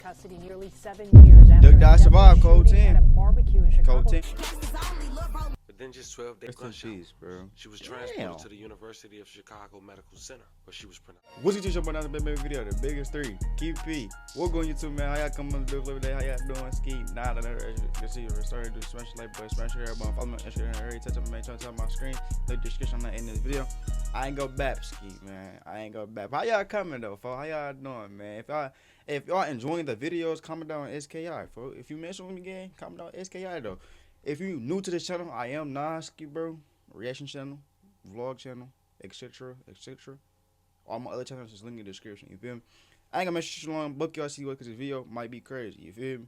Custody nearly 7 years after Duck survived Code 10. at a barbecue in Chicago. Code 10. But then just 12 days bro. she was transported to the University of Chicago Medical Center, where she was pronounced. What's your show about the big video? The biggest three. KP. What going YouTube, man? How y'all coming on the video today? How y'all doing? SKIII. Nah, you see you're starting to do smash like, but smash your everybody. Follow me on Instagram. Every touch up, man. Trying to tell my screen. The description on in this video. I ain't go back, SKIII, man. I ain't go back. How y'all coming though, folks? How y'all doing, man? If y'all enjoying the videos, comment down on SKIII, folks. If you mention me again, comment down on SKIII though. If you new to this channel, I am SKIII, bro. Reaction channel, vlog channel, etc. All my other channels is linked in the description. You feel me? I ain't gonna make sure long. Book y'all see what, cause this video might be crazy. You feel me?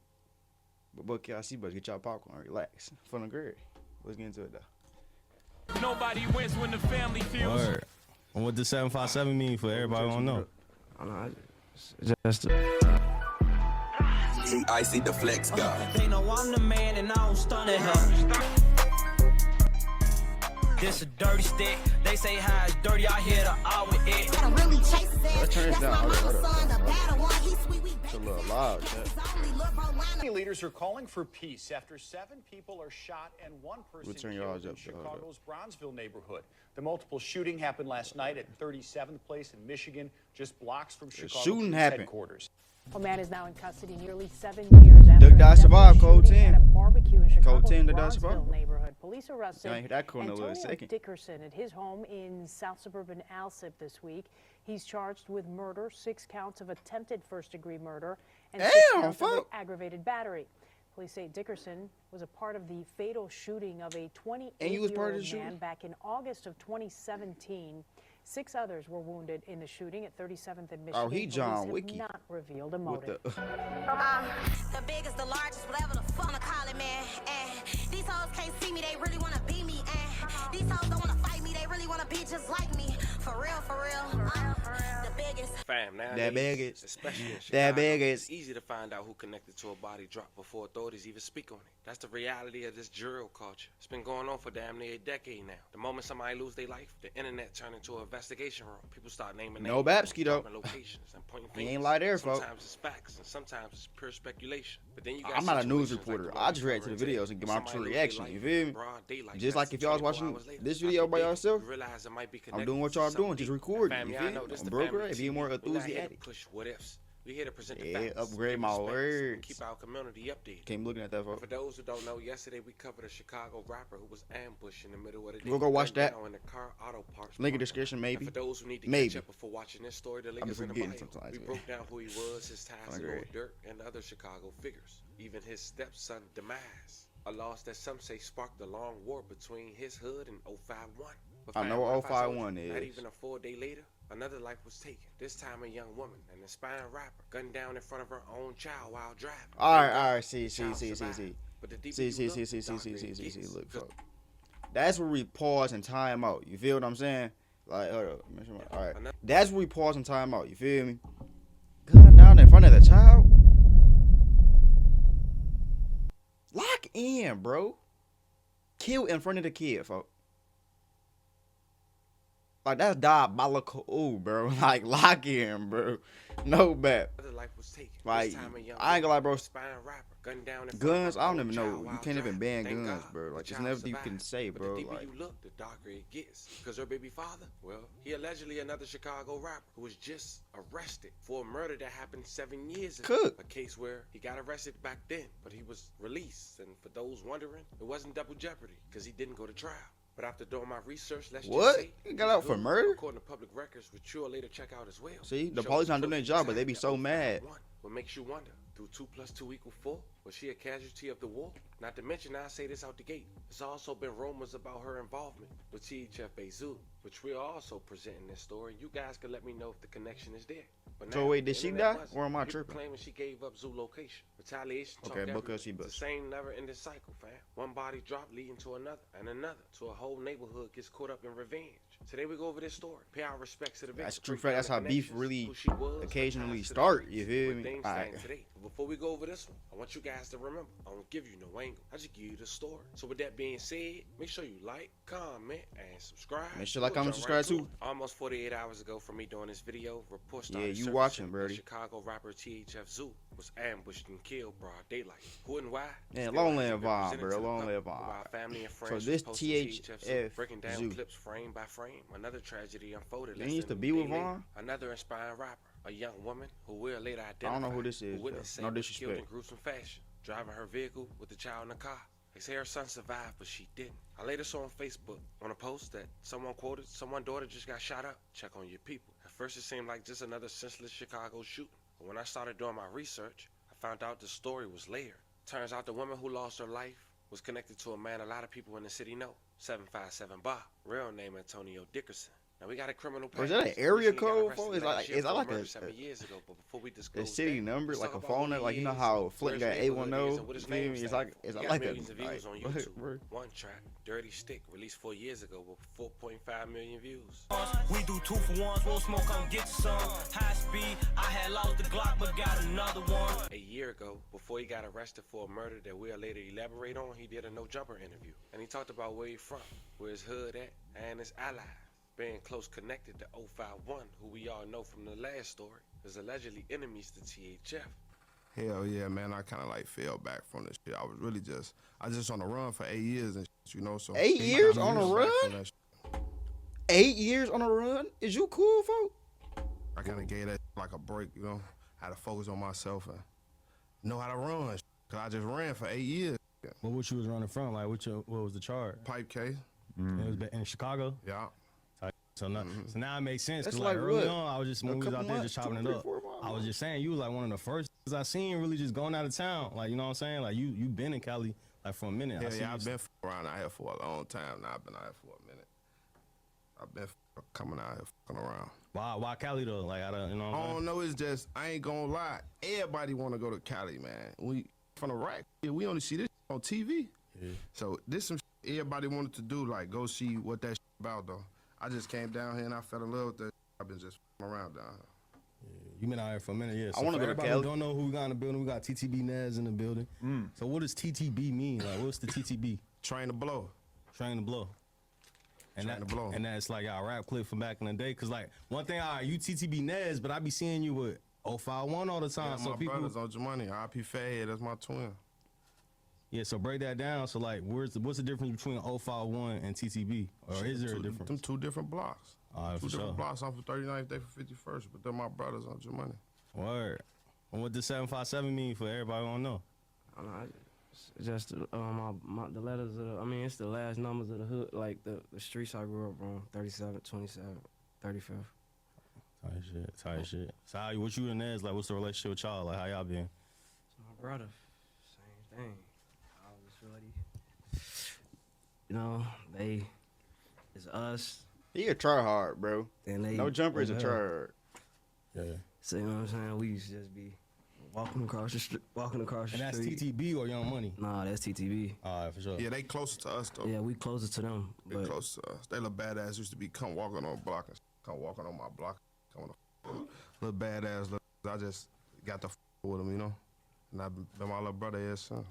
But book y'all see, but get y'all popcorn, relax, fun and great. Let's get into it though. Nobody wins when the family feels. Word. And what does 757 mean for everybody who don't know? I don't know. Just I see the flex guy. They know I'm the man and I don't stun at her. This a dirty stick. They say how it's dirty. I hear the I with it. Let's turn this down. Hold up. It's a little loud, chat. Leaders are calling for peace after 7 people are shot and 1 person killed in Chicago's Bronzeville neighborhood. The multiple shooting happened last night at 37th Place in Michigan, just blocks from Chicago's headquarters. A man is now in custody nearly 7 years after Duck survived Code 10. at a barbecue in Chicago's Code 10 Duck Bronzeville survived. neighborhood. Police arrested Antonio Dickerson at his home in South Suburban Alsip this week. He's charged with murder, 6 counts of attempted first-degree murder, and 6 counts of aggravated battery. Police say Dickerson was a part of the fatal shooting of a 28-year-old man back in August of 2017. 6 others were wounded in the shooting at 37th and Michigan. Oh, he John Police Wicky. have not revealed a motive. The biggest, the largest, whatever the fuck to call it, man. And these hoes can't see me, they really wanna be me. And these hoes don't wanna fight me, they really wanna be just like me. For real, for real. The biggest. Fam, nowadays, That biggest. especially in Chicago, That biggest. it's easy to find out who connected to a body drop before authorities even speak on it. That's the reality of this drill culture. It's been going on for damn near a decade now. The moment somebody lose their life, the internet turned into an investigation room. People start naming names, Babsky though. locations, and pointing He fingers. ain't lie there, folks. Sometimes it's facts, and sometimes it's pure speculation. But then you got I'm not a news situations reporter. like the one I we just react to the covering videos and get my today. true Somebody lose reaction. their You life feel in me? broad daylight. Just That's like if y'all was 24 watching hours later. this After video by days, yourself, you realize it might be I'm connected doing what to y'all something doing, just deep. recording. Fam, You y'all feel know me? this I'm the broker, family be more TV. We're not here to enthusiastic. push what ifs. We here to present the Yeah, facts. upgrade give my respects, and words. keep our community updated. Came looking at that, And folks. for those who don't know, yesterday we covered a Chicago rapper who was ambushed in the middle of the day. We'll go watch gunned that. down in the car auto parts Link in park. description, And maybe. for those who need to Maybe. catch up before watching this story, the link I'm is in the forgetting bio. sometimes, We man. broke down who he was, his ties to Agree. Lord Dirt, and other Chicago figures. Even his stepson demise. A loss that some say sparked the long war between his hood and 051. But I know fam, what if I told 051 you, Not is. even a full day later, another life was taken. This time a young woman, an aspiring rapper, gunned down in front of her own child while driving. Alright, see. But the deeper See, you look, the darker it gets. look, folks. That's where we pause and time out. You feel what I'm saying? Like, hold up. Alright. That's where we pause and time out. You feel me? Gun down in front of the child? Lock in, bro. Kill in front of the kid, folks. Like, that's diabolical, bro. Like, lock in, bro. No bet. Another life was taken. Like, This time a young I ain't gonna lie, bro. aspiring rapper, gunned down in front Guns, of I her don't own even child know. You while can't even driving. ban Thank guns, God, bro. the Like, there's child nothing you survived. can say, But bro. the deeper Like, you look, the darker it gets. Because her baby father, well, he allegedly another Chicago rapper who was just arrested for a murder that happened 7 years ago. Cook. A case where he got arrested back then, but he was released. And for those wondering, it wasn't double jeopardy because he didn't go to trial. But after doing my research, let's What? just say He got out for murder? According to public records, which you'll later check out as well. See, the shows police not doing close their job, but they be to so mad. 051. What makes you wonder? Do 2 + 2 = 4? Was she a casualty of the war? Not to mention, I say this out the gate, there's also been rumors about her involvement with THFA Zoo, which we'll also present in this story. You guys can let me know if the connection is there. But So now, wait, did the she internet die, buzzing. or am I People tripping? claiming she gave up Zoo location. Retaliation talk Okay, everywhere. because she It's the bust. same never-ending cycle, fam. One body drop leading to another and another, to a whole neighborhood gets caught up in revenge. Today we go over this story. Pay our respects to the victim. That's true fact. That's how beef really occasionally start. You feel me? Alright. Today. Before we go over this one, I want you guys to remember, I won't give you no angle. I just give you the story. So with that being said, make sure you like, comment, and subscribe. Make sure like, We'll comment, jump right subscribe to too. it. Almost 48 hours ago from me doing this video, reports started Yeah, you surfacing watching, that Brody. Chicago rapper THF Zoo was ambushed and killed broad daylight. Who and why? Yeah, Still long hasn't live been Vaughn, presented bro. to the Long public, live but Vaughn. while family and So friends this was posting THF breaking down Zoo. clips frame by frame, another tragedy unfolded. Didn't less he used than to be a with day later. Vaughn? Another inspiring rapper, a young woman who will later identify. I don't know who this is, Who witnessed though. No was killed in disrespect. gruesome fashion, driving her vehicle with the child in the car. They say her son survived, but she didn't. I later saw on Facebook on a post that someone quoted, "Someone's daughter just got shot up. Check on your people." At first, it seemed like just another senseless Chicago shooting. But when I started doing my research, I found out the story was layered. Turns out the woman who lost her life was connected to a man a lot of people in the city know, 757 Bar, real name Antonio Dickerson. Now we got a criminal past. Or is that an He area recently got code arrested phone? Is last year that for like murder a 7 years ago, but before we the disclose city that, number, let's like talk a about phone who number? Like, he you know is, how Flint where got his neighborhood 810? is, and what his You feel name me? It's stands like for. it's He like got a millions of views on YouTube. word. One track, Dirty Stick, released 4 years ago with 4.5 million views. We do 2 for 1s, we'll smoke, come get you some. High speed, I had lost the Glock, but got another one. A year ago, before he got arrested for a murder that we'll later elaborate on, he did a No Jumper interview. And he talked about where he from, where his hood at, and his allies. Being close connected to 051, who we all know from the last story, is allegedly enemies to THF. Hell yeah, man, I kind of like fell back from this shit. I was really I just on the run for 8 years and shit, you know, so. 8 years on a fell back from run? that shit. 8 years on a run? Is you cool, folk? I kind of gave that like a break, you know, had to focus on myself and know how to run, cause I just ran for 8 years. Well, what you was running from? Like, what was the charge? Pipe K. It was in Chicago? Yeah. So now it makes sense. That's Cause like early what? on, I was just when we was out there just chopping it up. I was just saying you was like one of the first I seen really just going out of town. Like, you know what I'm saying? Like you been in Cali like for a minute. Yeah, I yeah, I've been around out here for a long time now. I've been out here for a minute. I've been coming out here fucking around. Why Cali though? Like, you know what I'm I saying? don't know, it's just, I ain't gonna lie. Everybody wanna go to Cali, man. We, from the rack, we only see this on TV. Yeah. So this some shit everybody wanted to do, like go see what that shit about though. I just came down here and I fell in love with that shit. I've been just around down here. You been out here for a minute, yeah. So I want to for go to everybody Cali. who don't know who we got in the building, we got TTB Nez in the building. So what does TTB mean? Like, what's the TTB? Train to blow. Train to blow. And Train to blow. And that's like our rap clip from back in the day. Cause like one thing, you TTB Nez, but I be seeing you with 051 all the time. Yeah, so my people, brothers on Jemani, RP Fathead, that's my twin. yeah. So break that down. So like, what's the difference between 051 and TTB, or is there a difference? Them 2 different blocks. All right, Two for different sure. blocks. I'm from 39th, they from 51st, but they're my brothers on Jemani. Word. And what does 757 mean for everybody who don't know? I don't know, it's just the letters of the, I mean, it's the last numbers of the hood, like the streets I grew up on, 37, 27, 35. Tight shit. So what you and Nez, like, what's the relationship with y'all? Like, how y'all been? It's my brother, same thing. I was ready. You know, it's us. He a try hard, bro. And they No Jumper is a try hard. Yeah. So you know what I'm saying? We used to just be walking across the street. And that's TTB or Young Money? Nah, that's TTB. All right, for sure. Yeah, they closer to us though. Yeah, we closer to them. They But close to us. They little badass used to be come walking on the block and come walking on my block. Come on, little badass. I just got to with him, you know. And I've been my little brother ever since.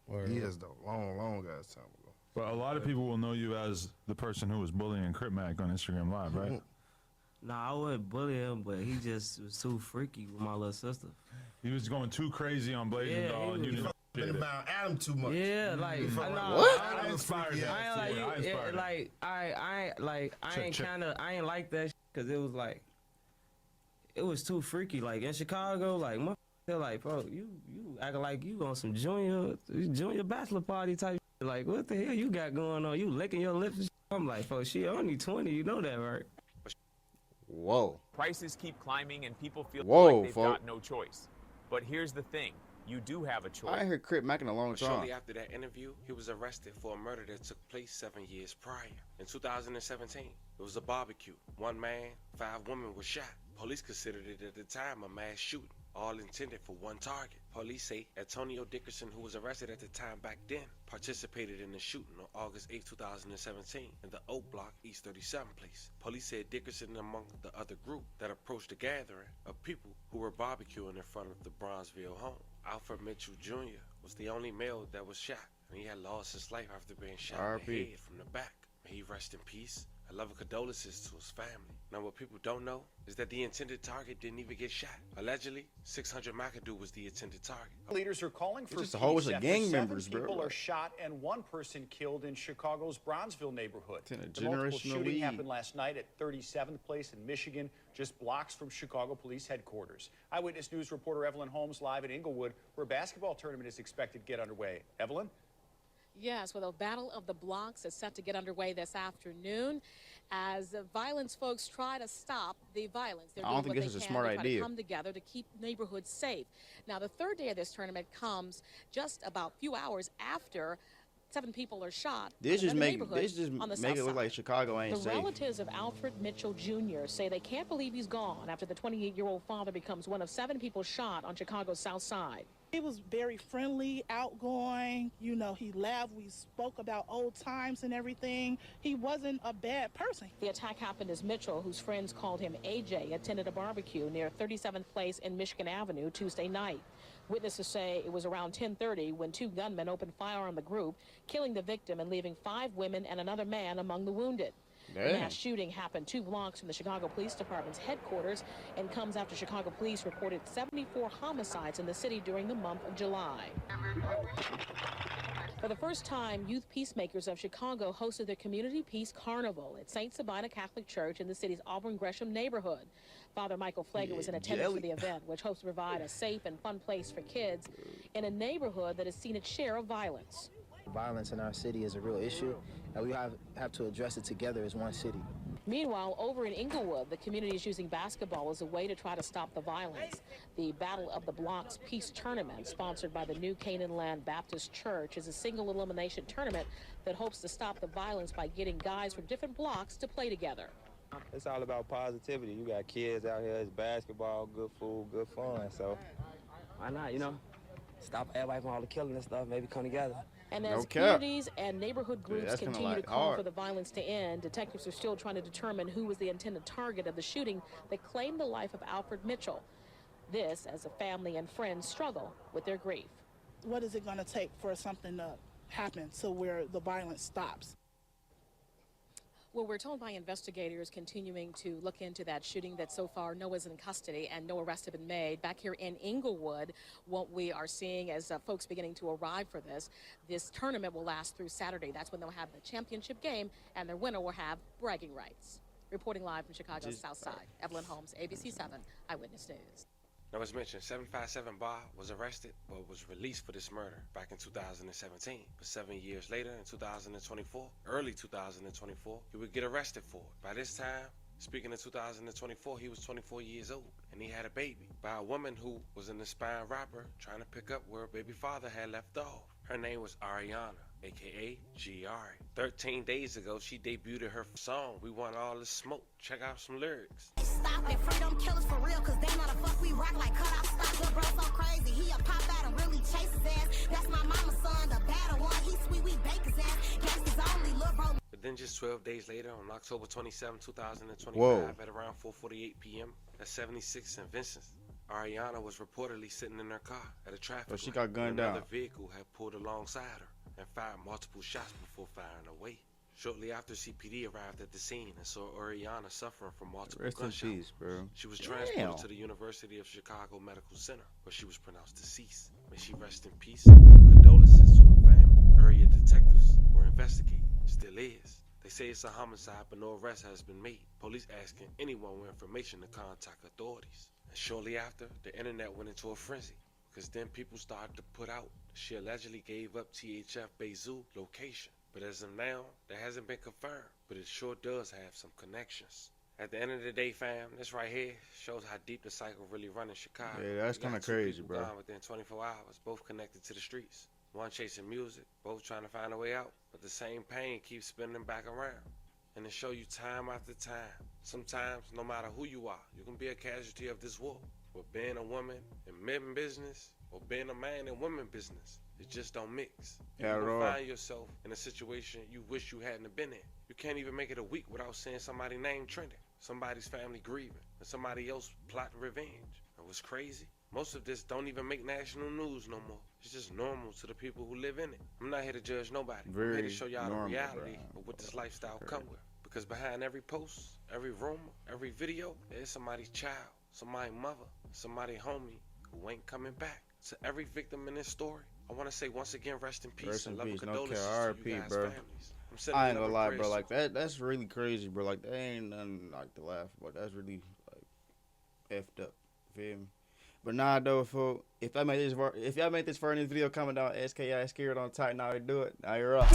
Word. Years though, long ass time ago. But a lot of people will know you as the person who was bullying Crip Mac on Instagram Live, right? nah, I wouldn't bully him, but he just was too freaky with my little sister. He was going too crazy on Blazing Yeah, Doll, and he you was- didn't Been appreciate it. about Adam too much. Yeah, like What? I inspired I that. ain't like I you. inspired that. I ain't like that because it was like, it was too freaky. Like in Chicago, like they're like, bro, you acting like you on some junior bachelor party type. Shit. Like what the hell you got going on? You licking your lips. And shit. I'm like, bro, she only 20. You know that, right? Whoa. Prices keep climbing and people feel Whoa, like they've folk. got no choice. But here's the thing, you do have a choice. I ain't heard Crip Mac in a long time. Shortly after that interview, he was arrested for a murder that took place 7 years prior. In 2017, it was a barbecue. 1 man, 5 women were shot. Police considered it at the time a mass shooting, all intended for 1 target. Police say Antonio Dickerson, who was arrested at the time back then, participated in the shooting on August 8, 2017 in the Oak Block East 37 place. Police said Dickerson among the other group that approached the gathering of people who were barbecuing in front of the Bronzeville home. Alfred Mitchell Jr. was the only male that was shot, and he had lost his life after being shot in the R.I.P. head from the back. May he rest in peace. and loving condolences to his family. Now, what people don't know is that the intended target didn't even get shot. Allegedly, 600 McAdoo was the intended target. Leaders are calling for just a whole bunch peace of after gang 7 members, bro. people are shot and 1 person killed in Chicago's Bronzeville neighborhood. It's in a The multiple generational shooting league. happened last night at 37th Place in Michigan, just blocks from Chicago Police headquarters. Eyewitness News reporter Evelyn Holmes live in Inglewood, where a basketball tournament is expected to get underway. Evelyn? Yes, well, the Battle of the Blocks is set to get underway this afternoon as violence folks try to stop the violence. They're I don't doing think what this is a they can smart to try idea. to come together to keep neighborhoods safe. Now, the third day of this tournament comes just about a few hours after 7 people are shot. This in just another make neighborhood this just on the make south it look side. like Chicago ain't The safe. relatives of Alfred Mitchell Jr. say they can't believe he's gone after the 28-year-old father becomes one of 7 people shot on Chicago's south side. He was very friendly, outgoing. You know, he laughed. We spoke about old times and everything. He wasn't a bad person. The attack happened as Mitchell, whose friends called him AJ, attended a barbecue near 37th Place in Michigan Avenue Tuesday night. Witnesses say it was around 10:30 when 2 gunmen opened fire on the group, killing the victim and leaving 5 women and another man among the wounded. The Damn. mass shooting happened 2 blocks from the Chicago Police Department's headquarters and comes after Chicago police reported 74 homicides in the city during the month of July. For the first time, youth peacemakers of Chicago hosted their Community Peace Carnival at St. Sabina Catholic Church in the city's Auburn Gresham neighborhood. Father Michael Flager was in attendance for the event, which hopes to provide a safe and fun place for kids in a neighborhood that has seen its share of violence. Violence in our city is a real issue, and we have to address it together as one city. Meanwhile, over in Inglewood, the community is using basketball as a way to try to stop the violence. The Battle of the Blocks Peace Tournament, sponsored by the new K1LLED Baptist Church, is a single elimination tournament that hopes to stop the violence by getting guys from different blocks to play together. It's all about positivity. You got kids out here, it's basketball, good food, good fun, so why not, stop everybody from all the killing and stuff, maybe come together. And as communities and neighborhood groups that's kinda continue to like call hard. for the violence to end, detectives are still trying to determine who was the intended target of the shooting that claimed the life of Alfred Mitchell. This as a family and friends struggle with their grief. What is it going to take for something to happen to where the violence stops? Well, we're told by investigators continuing to look into that shooting that so far no one's in custody and no arrests have been made. Back here in Inglewood, what we are seeing as folks beginning to arrive for this tournament will last through Saturday. That's when they'll have the championship game and their winner will have bragging rights. Reporting live from Chicago's South Side, Evelyn Holmes, ABC 7 Eyewitness News. Now, as mentioned, 757 Bar was arrested but was released for this murder back in 2017. But 7 years later, in 2024, early 2024, he would get arrested for it. By this time, speaking of 2024, he was 24 years old, and he had a baby by a woman who was an aspiring rapper trying to pick up where her baby father had left off. Her name was Ariana, aka G.R. 13 days ago, she debuted her song, We Want All the Smoke. Check out some lyrics. Stop it, freedom killers for real, cause they know the fuck we rock like cut out stops. Lil' bro so crazy, he a pop out and really chase his ass. That's my mama's son, the better one, he sweet, we bake his ass. Gangsters only, lil' bro. But then just 12 days later, on October 27, 2025, Whoa. at around 4:48 p.m. at 76 St. Vincent's, Ariana was reportedly sitting in her car at a traffic she light got gunned when another down. vehicle had pulled alongside her and fired multiple shots before firing away. Shortly after, CPD arrived at the scene and saw Ariana suffering from multiple Rest in gunshots. peace, bro. She was transported Damn. to the University of Chicago Medical Center, where she was pronounced deceased. May she rest in peace. Condolences to her family. Area detectives were investigating. Still is. They say it's a homicide, but no arrest has been made. Police asking anyone with information to contact authorities. And shortly after, the internet went into a frenzy, because then people started to put out she allegedly gave up THF Beizou location. But as of now, that hasn't been confirmed, but it sure does have some connections. At the end of the day, fam, this right here shows how deep the cycle really runs in Chicago. Yeah, that's You got kinda two crazy, people bro. gone within 24 hours, both connected to the streets. One chasing music, both trying to find a way out, but the same pain keeps spinning back around. And it show you time after time. Sometimes, no matter who you are, you can be a casualty of this war. But being a woman in men business, or being a man in women business, it just don't mix. Yeah, You will right. find yourself in a situation you wish you hadn't have been in. You can't even make it a week without seeing somebody's name trending, somebody's family grieving, and somebody else plotting revenge. And what's crazy? Most of this don't even make national news no more. It's just normal to the people who live in it. I'm not here to judge nobody. I'm here to Very show y'all the normal, reality bro. of what this lifestyle come with. Because behind every post, every rumor, every video, there's somebody's child, somebody's mother, somebody's homie who ain't coming back. To every victim in this story, I want to say once again, rest in peace. Rest in and love peace. and No condolences care. to R.I.P., you guys' bro. families. I ain't gonna lie, bro. Like that's really crazy, bro. Like that ain't nothing like to laugh about. That's really like effed up. Feel me? But nah, though, folks. If y'all make this far in this video, comment down SKIII scared on tight. Now you do it. Now you're up.